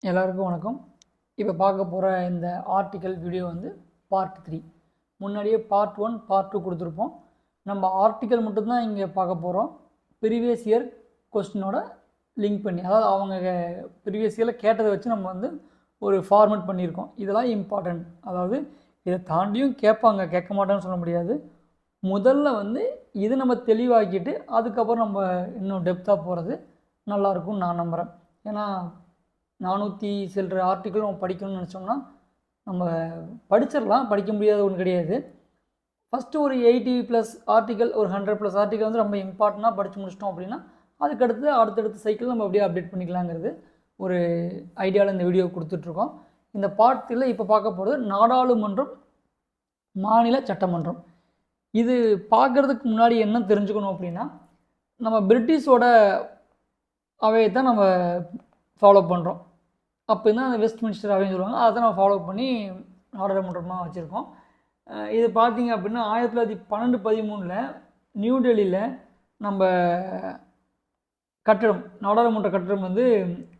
எல்லாருக்கும் வணக்கம். இப்போ பார்க்க போகிற இந்த ஆர்டிக்கல் வீடியோ வந்து பார்ட் 3. முன்னாடியே பார்ட் 1 பார்ட் 2 கொடுத்துருப்போம். நம்ம ஆர்டிக்கல் மட்டும்தான் இங்கே பார்க்க போகிறோம். ப்ரீவியஸ் இயர் கொஸ்டினோட லிங்க் பண்ணி, அதாவது அவங்க ப்ரீவியஸ் இயரில் கேட்டதை வச்சு நம்ம வந்து ஒரு ஃபார்மேட் பண்ணியிருக்கோம். இதெல்லாம் இம்பார்ட்டண்ட். அதாவது இதை தாண்டியும் கேட்பாங்க, கேட்க மாட்டேன்னு சொல்ல முடியாது. முதல்ல வந்து இது நம்ம தெளிவாக்கிட்டு அதுக்கப்புறம் நம்ம இன்னும் டெப்த்தாக போகிறது நல்லாயிருக்கும்னு நான் நம்புகிறேன். ஏன்னா 400 சில்லற ஆர்டிக்கிள் நம்ம படிக்கணும்னு நினச்சோம்னா நம்ம படிச்சிடலாம், படிக்க முடியாத ஒன்று கிடையாது. ஃபஸ்ட்டு ஒரு 80+ ஆர்டிக்கல், ஒரு 100+ ஆர்டிக்கல் வந்து ரொம்ப இம்பார்ட்டண்ட்டாக படித்து முடிச்சிட்டோம் அப்படின்னா அதுக்கடுத்து அடுத்தடுத்த சைக்கிள் நம்ம அப்படியே அப்டேட் பண்ணிக்கலாங்கிறது ஒரு ஐடியாவில் இந்த வீடியோ கொடுத்துட்ருக்கோம். இந்த பார்ட்டில் இப்போ பார்க்க போகிறது நாடாளுமன்றம், மாநில சட்டமன்றம். இது பார்க்குறதுக்கு முன்னாடி என்ன தெரிஞ்சுக்கணும் அப்படின்னா, நம்ம பிரிட்டிஷோட அவையை தான் நம்ம ஃபாலோ பண்ணுறோம். அப்போ தான் அந்த வெஸ்ட்மின்ஸ்டர் அவைன்னு சொல்லுவாங்க. அதை நம்ம ஃபாலோ பண்ணி நாடாளுமன்றமாக வச்சுருக்கோம். இது பார்த்திங்க அப்படின்னா 1912-13 நியூ டெல்லியில் நம்ம கட்டடம், நாடாளுமன்ற கட்டடம் வந்து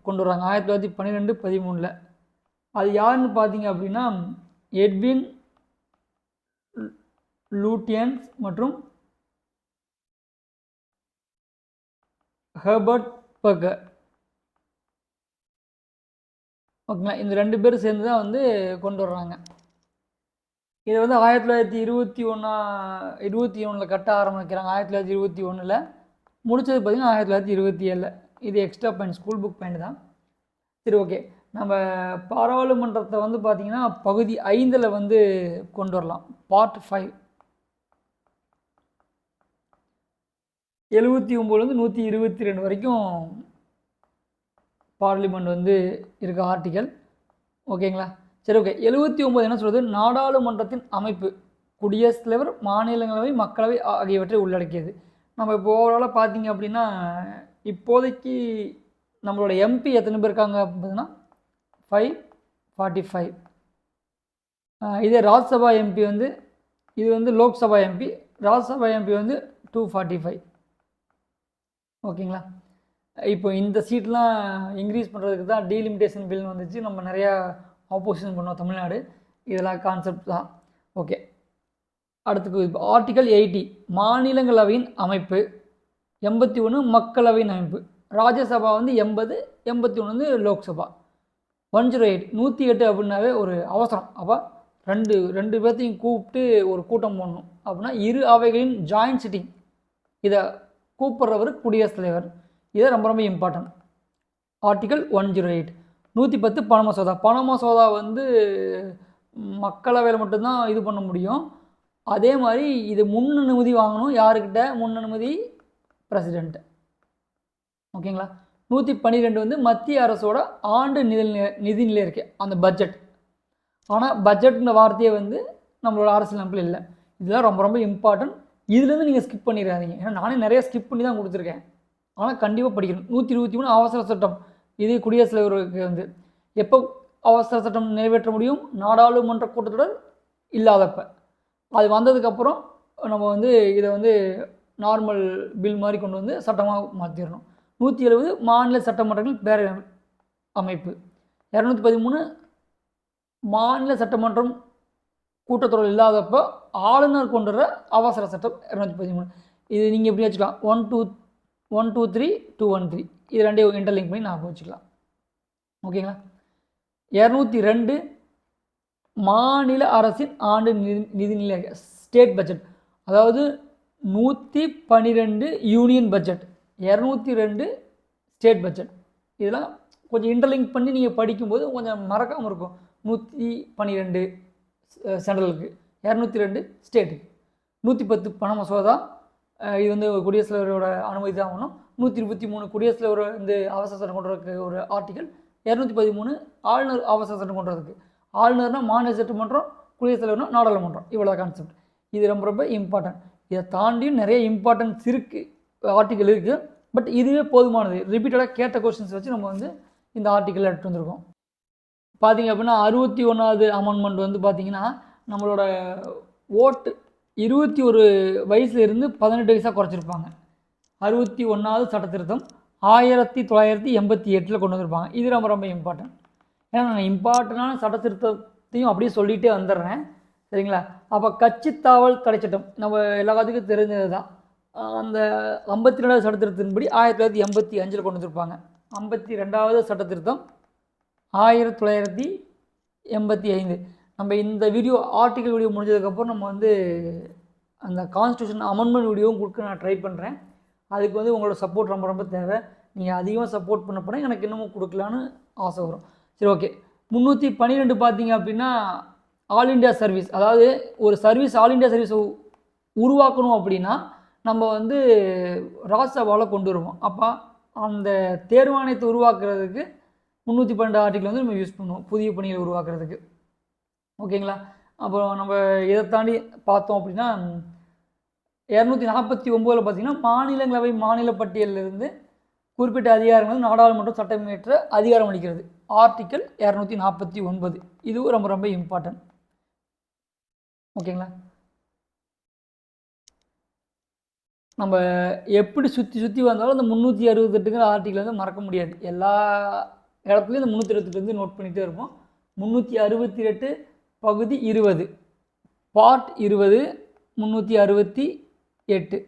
கொண்டு வராங்க 1912-13. அது யாருன்னு பார்த்தீங்க அப்படின்னா எட்வின் லூட்டியன்ஸ் மற்றும் ஹெர்பர்ட் பர்கர். ஓகேங்களா, இந்த 2 பேரும் சேர்ந்து தான் வந்து கொண்டு வர்றாங்க. இதை வந்து 1921 கட்ட ஆரம்பிக்கிறாங்க. 1921 முடித்தது பார்த்திங்கன்னா 1927. இது extra point, school book point தான். சரி, ஓகே. நம்ம பாராளுமன்றத்தை வந்து பார்த்திங்கன்னா பகுதி 5 வந்து கொண்டு வரலாம். பார்ட் 5 79 122 வரைக்கும் பார்லிமெண்ட் வந்து இருக்க ஆர்டிக்கல். ஓகேங்களா, சரி, ஓகே. 79 என்ன சொல்கிறது? நாடாளுமன்றத்தின் அமைப்பு குடியரசுத் தலைவர், மாநிலங்களவை, மக்களவை ஆகியவற்றை உள்ளடக்கியது. நம்ம இப்போ ஓவராலாக பார்த்தீங்க அப்படின்னா இப்போதைக்கு நம்மளோட எம்பி எத்தனை பேர் இருக்காங்க அப்படின்னா 545. இதே ராஜ்யசபா எம்பி வந்து, இது வந்து லோக்சபா எம்பி, ராஜ்யசபா எம்பி வந்து 245. ஓகேங்களா, இப்போ இந்த சீட்லாம் இன்க்ரீஸ் பண்ணுறதுக்கு தான் டீலிமிட்டேஷன் பில்னு வந்துச்சு. நம்ம நிறையா ஆப்போசிஷன் பண்ணோம் தமிழ்நாடு. இதெல்லாம் கான்செப்ட் தான். ஓகே, அடுத்துக்கு இப்போ ஆர்டிக்கல் 80 மாநிலங்களவையின் அமைப்பு, 81 மக்களவையின் அமைப்பு. ராஜ்யசபா வந்து 80, 81 வந்து லோக்சபா. 108 108 அப்படின்னாவே ஒரு அவசரம். அப்போ ரெண்டு பேர்த்தையும் கூப்பிட்டு ஒரு கூட்டம் போடணும் அப்படின்னா இரு அவைகளின் ஜாயின்ட் சிட்டிங். இதை கூப்பிட்றவர் குடியரசுத் தலைவர். இது ரொம்ப ரொம்ப இம்பார்ட்டன்ட். ஆர்டிக்கல் 108. 110 பண மசோதா. பண மசோதா வந்து மக்களவையில் மட்டும்தான் இது பண்ண முடியும். அதே மாதிரி இது முன்னனுமதி வாங்கணும். யாருக்கிட்ட முன்னனுமதி? பிரசிடெண்ட். ஓகேங்களா. 112 வந்து மத்திய அரசோட ஆண்டு நிதிநிலை இருக்கு, அந்த பட்ஜெட். ஆனால் பட்ஜெட்ன்ற வார்த்தையே வந்து நம்மளோட அரசியலமைப்பில் இல்லை. இதெல்லாம் ரொம்ப ரொம்ப இம்பார்ட்டன்ட். இதுலேருந்து நீங்கள் ஸ்கிப் பண்ணிடாதீங்க. ஏன்னா நானே நிறைய ஸ்கிப் பண்ணி தான் கொடுத்துருக்கேன். ஆனால் கண்டிப்பாக படிக்கணும். 123 அவசர சட்டம். இது குடியரசுத் தலைவருக்கு வந்து எப்போ அவசர சட்டம் நிறைவேற்ற முடியும்? நாடாளுமன்ற கூட்டத்தொடர் இல்லாதப்ப. அது வந்ததுக்கப்புறம் நம்ம வந்து இதை வந்து நார்மல் பில் மாதிரி கொண்டு வந்து சட்டமாக மாற்றிடணும். 170 மாநில சட்டமன்றங்கள் பேரவை அமைப்பு. 213 மாநில சட்டமன்றம் கூட்டத்தொடர் இல்லாதப்போ ஆளுநர் கொண்டு வர அவசர சட்டம் 213. இது நீங்கள் எப்படி வச்சுக்கலாம்? 123 213 இது ரெண்டையும் இன்டர்லிங்க் பண்ணி நான் வச்சுக்கலாம். ஓகேங்களா. 202 மாநில அரசின் ஆண்டு நிதிநிலை, ஸ்டேட் பட்ஜெட். அதாவது 112 யூனியன் பட்ஜெட், 202 ஸ்டேட் பட்ஜெட். இதெல்லாம் கொஞ்சம் இன்டர்லிங்க் பண்ணி நீங்கள் படிக்கும்போது கொஞ்சம் மறக்காமல் இருக்கும். 112 சென்ட்ரலுக்கு, 202 ஸ்டேட்டுக்கு. 110 பண மசோதா. இது வந்து குடியரசுத் தலைவரோட அனுமதி தான் ஆகணும். 123 குடியரசுத் தலைவர் வந்து அவசர சட்டம் கொண்டு வரதுக்கு ஒரு ஆர்டிக்கல். 213 ஆளுநர் அவசர சட்டம் கொண்டு வரதுக்கு. ஆளுநர்னால் மாநில சட்டமன்றம், குடியரசுத் தலைவர்னா நாடாளுமன்றம். இவ்வளோ கான்செப்ட். இது ரொம்ப ரொம்ப இம்பார்ட்டன்ட். இதை தாண்டியும் நிறைய இம்பார்ட்டன்ஸ் இருக்குது, ஆர்டிக்கல் இருக்குது. பட் இதுவே போதுமானது. ரிப்பீட்டடாக கேட்ட கொஸ்டின்ஸ் வச்சு நம்ம வந்து இந்த ஆர்டிக்கல் எடுத்து வந்திருக்கோம். பார்த்திங்க அப்படின்னா 61வது அமெண்ட்மெண்ட் வந்து பார்த்திங்கன்னா நம்மளோட ஓட்டு 21 வயசுலேருந்து 18 வயசாக குறைச்சிருப்பாங்க. 61வது சட்ட திருத்தம் 1988 கொண்டு வந்திருப்பாங்க. இது ரொம்ப ரொம்ப இம்பார்ட்டன்ட். ஏன்னா நான் இம்பார்ட்டண்டான சட்ட திருத்தத்தையும் அப்படியே சொல்லிகிட்டே வந்துடுறேன். சரிங்களா? அப்போ கட்சி தாவல் தடை சட்டம் நம்ம எல்லாத்துக்கும் தெரிஞ்சது தான். அந்த 52வது சட்ட திருத்தத்தின்படி 1985 கொண்டு வந்திருப்பாங்க. 52வது சட்ட திருத்தம் 1985. நம்ம இந்த வீடியோ ஆர்டிக்கல் வீடியோ முடிஞ்சதுக்கப்புறம் நம்ம வந்து அந்த கான்ஸ்டியூஷன் அமெண்ட்மெண்ட் வீடியோவும் கொடுக்க நான் ட்ரை பண்ணுறேன். அதுக்கு வந்து உங்களோட சப்போர்ட் ரொம்ப ரொம்ப தேவை. நீங்கள் அதிகமாக சப்போர்ட் பண்ண போனால் எனக்கு இன்னமும் கொடுக்கலான்னு ஆசை வரும். சரி, ஓகே. 312 பார்த்தீங்க அப்படின்னா ஆல் இண்டியா சர்வீஸ், அதாவது ஒரு சர்வீஸ் ஆல் இண்டியா சர்வீஸ் உருவாக்கணும் அப்படின்னா நம்ம வந்து ராஜ்யசபாவில் கொண்டு வருவோம். அப்போ அந்த தேர்வாணையத்தை உருவாக்குறதுக்கு 312 ஆர்டிக்கல் வந்து நம்ம யூஸ் பண்ணுவோம் புதிய பணிகளை உருவாக்குறதுக்கு. ஓகேங்களா? அப்புறம் நம்ம இதை தாண்டி பார்த்தோம் அப்படின்னா 249 பார்த்தீங்கன்னா மாநிலங்களவை மாநில பட்டியலிருந்து குறிப்பிட்ட அதிகாரங்கள் நாடாளுமன்றம் சட்டம் இயற்ற அதிகாரம் அளிக்கிறது. ஆர்டிக்கல் 249 இதுவும் ரொம்ப ரொம்ப இம்பார்ட்டன்ட். ஓகேங்களா? நம்ம எப்படி சுற்றி வந்தாலும் இந்த 368ங்கிற ஆர்டிக்கல் வந்து மறக்க முடியாது. எல்லா இடத்துலையும் இந்த 368 வந்து நோட் பண்ணிகிட்டே இருப்போம். 368 பகுதி 20 பார்ட் 20 368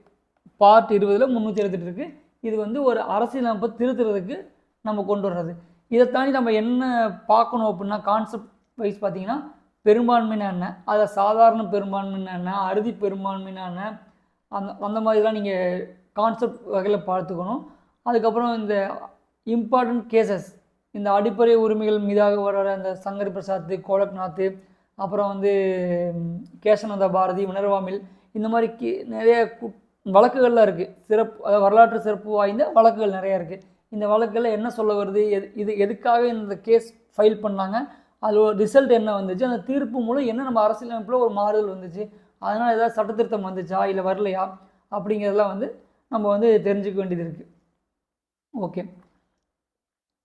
பார்ட் 20ல் 368 இருக்குது. இது வந்து ஒரு அரசியலமைப்பை திருத்துறதுக்கு நம்ம கொண்டு வர்றது. இதை தாண்டி நம்ம என்ன பார்க்கணும் அப்படின்னா கான்செப்ட் வைஸ் பார்த்தீங்கன்னா பெரும்பான்மைனா என்ன, அதை சாதாரண பெரும்பான்மைனா என்ன, அறுதி பெரும்பான்மைனா என்ன, அந்த மாதிரிலாம் நீங்கள் கான்செப்ட் வகையில் பார்த்துக்கணும். அதுக்கப்புறம் இந்த இம்பார்ட்டன்ட் கேசஸ், இந்த அடிப்படை உரிமைகள் மீதாக வர அந்த சங்கர் பிரசாத், கோலக்நாத், அப்புறம் வந்து கேசவநந்த பாரதி, மினர்வா மில், இந்த மாதிரி நிறைய வழக்குகள்லாம் இருக்குது. அதாவது வரலாற்று சிறப்பு வாய்ந்த வழக்குகள் நிறையா இருக்குது. இந்த வழக்குகளில் என்ன சொல்ல வருது, இது எதுக்காக இந்த கேஸ் ஃபைல் பண்ணாங்க, அது ஒரு ரிசல்ட் என்ன வந்துச்சு, அந்த தீர்ப்பு மூலம் என்ன நம்ம அரசியலமைப்பில் ஒரு மாறுதல் வந்துச்சு, அதனால் ஏதாவது சட்டத்திருத்தம் வந்துச்சா இல்லை வரலையா அப்படிங்கிறதெல்லாம் வந்து நம்ம வந்து தெரிஞ்சுக்க வேண்டியது இருக்குது. ஓகே,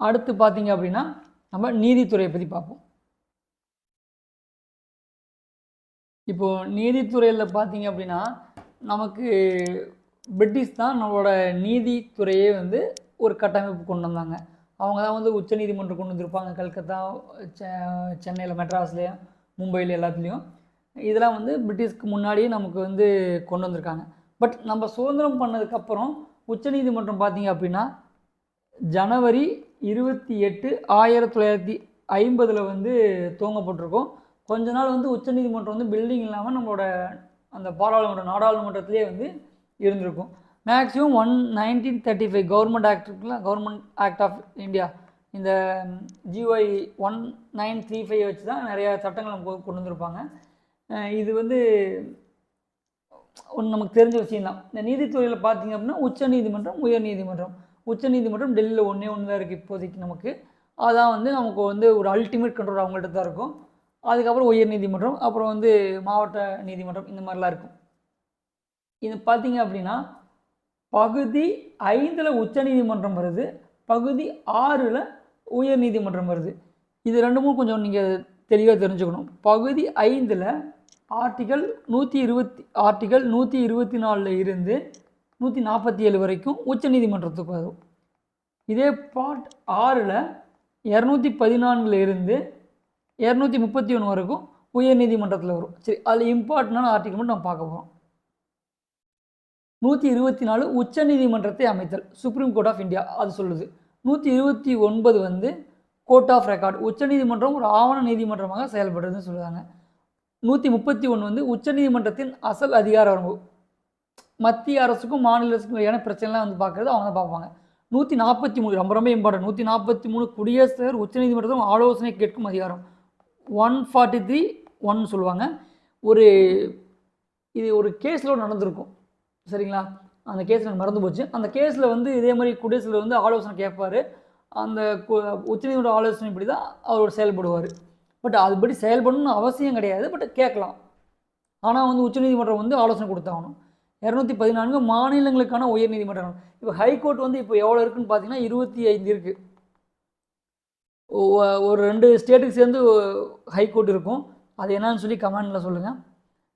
அடுத்து பார்த்தீங்க அப்படின்னா நம்ம நீதித்துறையை பற்றி பார்ப்போம். இப்போது நீதித்துறையில் பார்த்தீங்க அப்படின்னா நமக்கு பிரிட்டிஷ் தான் நம்மளோட நீதித்துறையே வந்து ஒரு கட்டமைப்பு கொண்டு வந்தாங்க. அவங்க தான் வந்து உச்சநீதிமன்றம் கொண்டு வந்திருப்பாங்க. கல்கத்தா, சென்னையில், மெட்ராஸ்லேயும், மும்பையில், எல்லாத்துலேயும். இதெல்லாம் வந்து பிரிட்டிஷ்க்கு முன்னாடியே நமக்கு வந்து கொண்டு வந்திருக்காங்க. பட் நம்ம சுதந்திரம் பண்ணதுக்கப்புறம் உச்சநீதிமன்றம் பார்த்தீங்க அப்படின்னா ஜனவரி 28, 1950 வந்து துவங்கப்பட்டிருக்கோம். கொஞ்ச நாள் வந்து உச்சநீதிமன்றம் வந்து பில்டிங் இல்லாமல் நம்மளோட அந்த நாடாளுமன்றத்திலே வந்து இருந்திருக்கும். மேக்ஸிமம் 1935 கவர்மெண்ட் ஆக்ட் இருக்குல்ல, கவர்மெண்ட் ஆக்ட் ஆஃப் இந்தியா, இந்த GY 1935 வச்சு தான் நிறையா சட்டங்கள் நமக்கு கொண்டு வந்திருப்பாங்க. இது வந்து ஒன்று நமக்கு தெரிஞ்ச விஷயம்தான். இந்த நீதித்துறையில் பார்த்தீங்க அப்படின்னா உச்சநீதிமன்றம், உயர்நீதிமன்றம். உச்சநீதிமன்றம் டெல்லியில் ஒன்றே தான் இருக்குது இப்போதைக்கு நமக்கு. அதான் வந்து நமக்கு வந்து ஒரு அல்டிமேட் கண்ட்ரோல் அவங்கள்ட்ட தான் இருக்கும். அதுக்கப்புறம் உயர்நீதிமன்றம், அப்புறம் வந்து மாவட்ட நீதிமன்றம், இந்த மாதிரிலாம் இருக்கும். இது பார்த்தீங்க அப்படின்னா பகுதி 5ல் உச்சநீதிமன்றம் வருது, பகுதி 6ல் உயர்நீதிமன்றம் வருது. இது ரெண்டுமும் கொஞ்சம் நீங்கள் தெளிவாக தெரிஞ்சுக்கணும். பகுதி 5ல் ஆர்டிக்கல் 124 இருந்து 147 வரைக்கும் உச்சநீதிமன்றத்துக்கு வரும். இதே பார்ட் 6ல் 214 இருந்து 231 வரைக்கும் உயர்நீதிமன்றத்தில் வரும். சரி, அதில் இம்பார்ட்டண்டான ஆர்டிக்கல் மட்டும் நம்ம பார்க்க போகிறோம். 124 உச்சநீதிமன்றத்தை அமைத்தல், சுப்ரீம் கோர்ட் ஆஃப் இந்தியா அது சொல்லுது. 129 வந்து கோர்ட் ஆஃப் ரெக்கார்ட், உச்சநீதிமன்றம் ஒரு ஆவண நீதிமன்றமாக செயல்படுறதுன்னு சொல்லுவாங்க. 131 வந்து உச்சநீதிமன்றத்தின் அசல் அதிகார வரம்பு, மத்திய அரசுக்கும் மாநில அரசுக்கும் இடையான பிரச்சனைலாம் வந்து பார்க்குறது அவங்க தான் பார்ப்பாங்க. 143 ரொம்ப ரொம்ப இம்பார்ட்டன்ட். 143 குடியரசுத் தலைவர் உச்சநீதிமன்றத்தும் ஆலோசனை கேட்கும் அதிகாரம். 143 சொல்லுவாங்க. இது ஒரு கேஸில் நடந்திருக்கும், சரிங்களா? அந்த கேஸில் மறந்து போச்சு. அந்த கேஸில் வந்து இதே மாதிரி குடியரசுல வந்து ஆலோசனை கேட்பார். அந்த உச்சநீதிமன்ற ஆலோசனைப்படி தான் அவர் செயல்படுவார். பட் அதுபடி செயல்படணும்னு அவசியம் கிடையாது, பட் கேட்கலாம். ஆனால் வந்து உச்சநீதிமன்றம் வந்து ஆலோசனை கொடுத்தாகணும். 214 மாநிலங்களுக்கான உயர்நீதிமன்றம். இப்போ ஹைகோர்ட் வந்து இப்போ எவ்வளோ இருக்குதுன்னு பார்த்தீங்கன்னா 25 இருக்குது. ஒரு 2 ஸ்டேட்டுக்கு சேர்ந்து ஹைகோர்ட் இருக்கும். அது என்னன்னு சொல்லி கமெண்டில் சொல்லுங்கள்.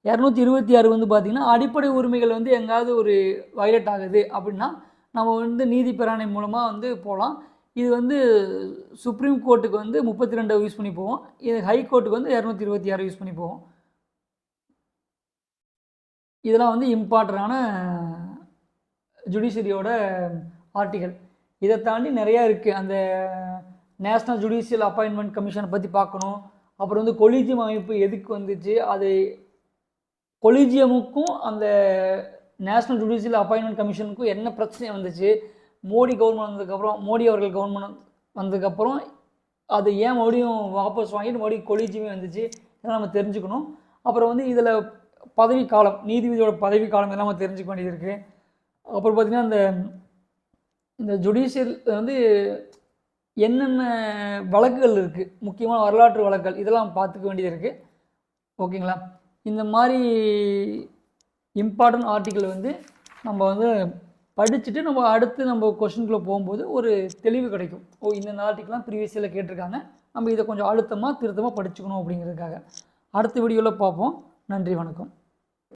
226 வந்து பார்த்திங்கன்னா அடிப்படை உரிமைகள் வந்து எங்காவது ஒரு வயலேட் ஆகுது அப்படின்னா நம்ம வந்து நீதி பேராணை மூலமாக வந்து போகலாம். இது வந்து சுப்ரீம் கோர்ட்டுக்கு வந்து 32 யூஸ் பண்ணி போவோம். இது ஹை கோர்ட்டுக்கு வந்து 226 யூஸ் பண்ணி போவோம். இதெல்லாம் வந்து இம்பார்ட்டண்டான ஜுடிஷியரியோட ஆர்டிகல். இதை தாண்டி நிறையா இருக்குது. அந்த நேஷ்னல் ஜுடிஷியல் அப்பாயின்மெண்ட் கமிஷனை பற்றி பார்க்கணும். அப்புறம் வந்து கொலீஜியம் அமைப்பு எதுக்கு வந்துச்சு, அது கொலீஜியமுக்கும் அந்த நேஷ்னல் ஜுடிஷியல் அப்பாயின்மெண்ட் கமிஷனுக்கும் என்ன பிரச்சனை வந்துச்சு, மோடி கவர்மெண்ட் வந்ததுக்கப்புறம், மோடி அவர்கள் கவர்மெண்ட் வந்ததுக்கப்புறம் அது ஏன் மறுபடியும் வாபஸ் வாங்கிட்டு மறுபடியும் கொலீஜியமே வந்துச்சு, இதெல்லாம் நம்ம தெரிஞ்சுக்கணும். அப்புறம் வந்து இதில் பதவி காலம், நீதிபதியோட பதவி காலம் எல்லாம் நம்ம தெரிஞ்சுக்க வேண்டியது இருக்குது. அப்புறம் பார்த்திங்கன்னா இந்த ஜுடிஷியல் வந்து என்னென்ன வழக்குகள் இருக்குது, முக்கியமான வரலாற்று வழக்குகள், இதெல்லாம் பார்த்துக்க வேண்டியது இருக்குது. ஓகேங்களா? இந்த மாதிரி இம்பார்ட்டன்ட் ஆர்டிக்கிள் வந்து நம்ம வந்து படிச்சுட்டு நம்ம அடுத்து நம்ம கொஷின்குள்ளே போகும்போது ஒரு தெளிவு கிடைக்கும். இந்த ஆர்டிக்கெலாம் ப்ரீவியஸ் இயரில் கேட்டிருக்காங்க, நம்ம இதை கொஞ்சம் அழுத்தமாக திருத்தமாக படிச்சுக்கணும் அப்படிங்கிறதுக்காக. அடுத்த வீடியோவில் பார்ப்போம். நன்றி, வணக்கம்.